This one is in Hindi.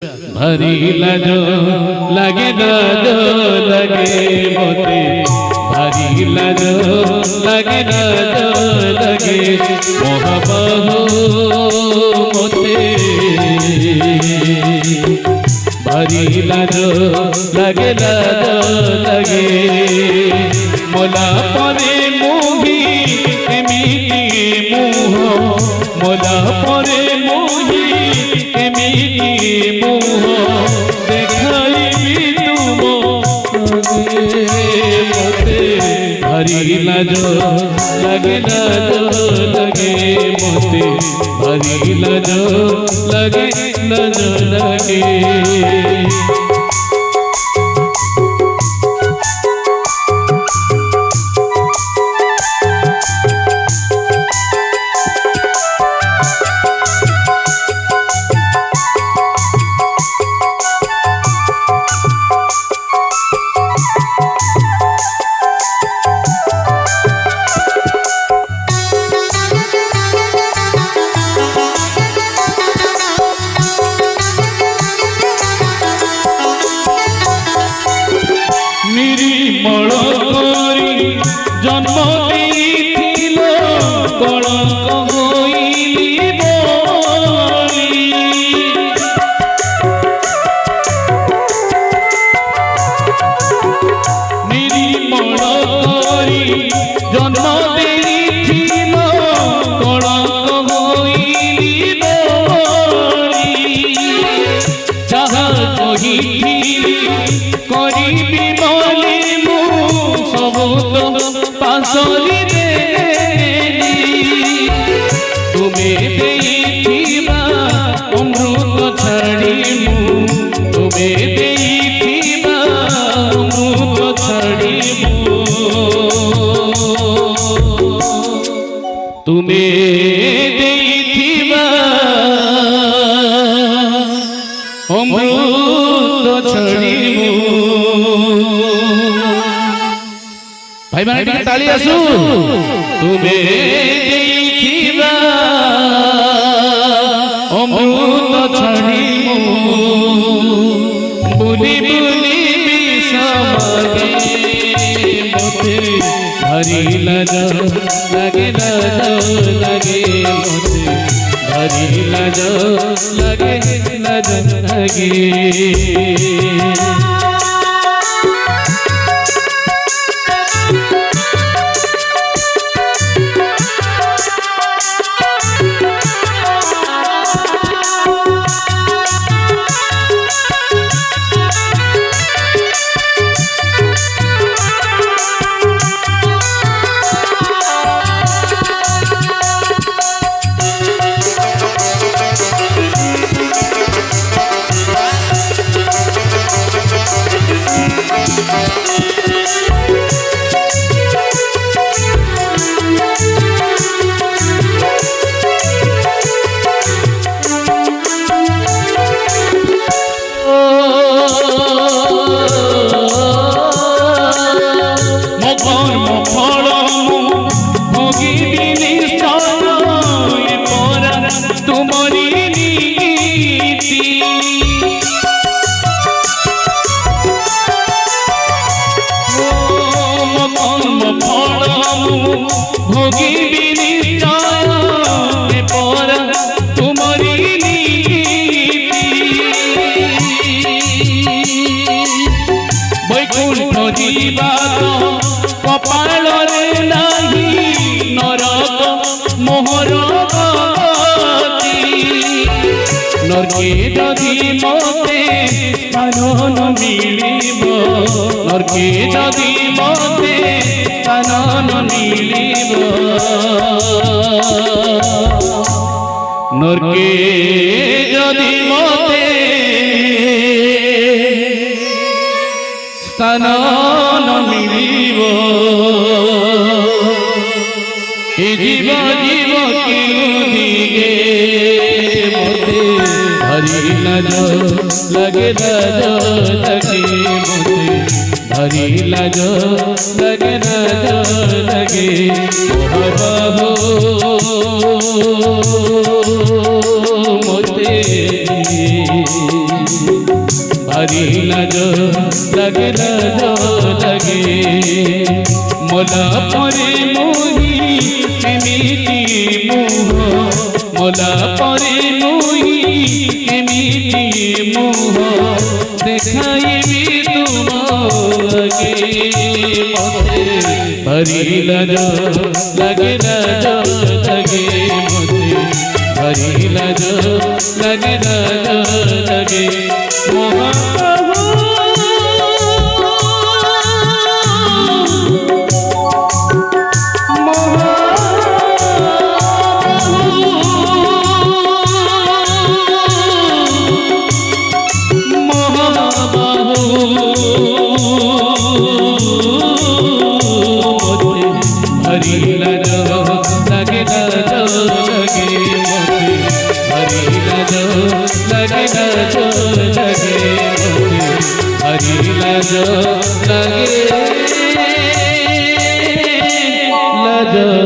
भारी लाजो लगे लाजो लगे मोते भारी लाजो लगे लाजो लगे मोहबहू मोते भारी लाजो लगे लाजो लगे मोला परे मुही एमिति मुह मोला परे मुही एमिति मुह देखाइबी तुम मोते भारी लाजो लगे लाजो लगे मोते भारी लाजो लगे लाजो लगे जन्म देइथिल कलंक होइली बोली निर्मल करी जन्म देइथिल कलंक होइली बोली जहा कहिथिली करिबी बोली मु सबु पासली देली तुम्हें देइथिबा अमृत छाड़ी मु तुम्हें देइथिबा अमृत छाड़ी मु तुम्हें देइथिबा अमृत छाड़ी मु भाई माने टिके ताली आसु तुम्हें देखिबा अमृत छाड़ी मु बुली बुली बिसमगे मोते भारी लाजो लगे लाजो लगे मोते भारी लाजो लगे लाजो लगे कपाल नहीं नरक मोहर नरके जदि मते स्थान न मिलिब नरके जदि मते स्थान न मिलिब नरके जदि मते स्थान न मिलिब जीव जीव दिगे मोते भारी लाजो लगे लाजो लगे मोते भारी लाजो लगे लाजो लगे मोहबहू मोते हरी लाज लगे लाज लगे मोला परे मोही एमिति मुह मोला परे मोही एमिति मुह देखाइबी तुम लगे मते हरी लाज लगे लाज लगे मते हरी लाज लगे लाज लगे हरी लाज लगे लाज लगे मोते हरी लाज लगे लाज लगे मोते हरी लाज लगे लाज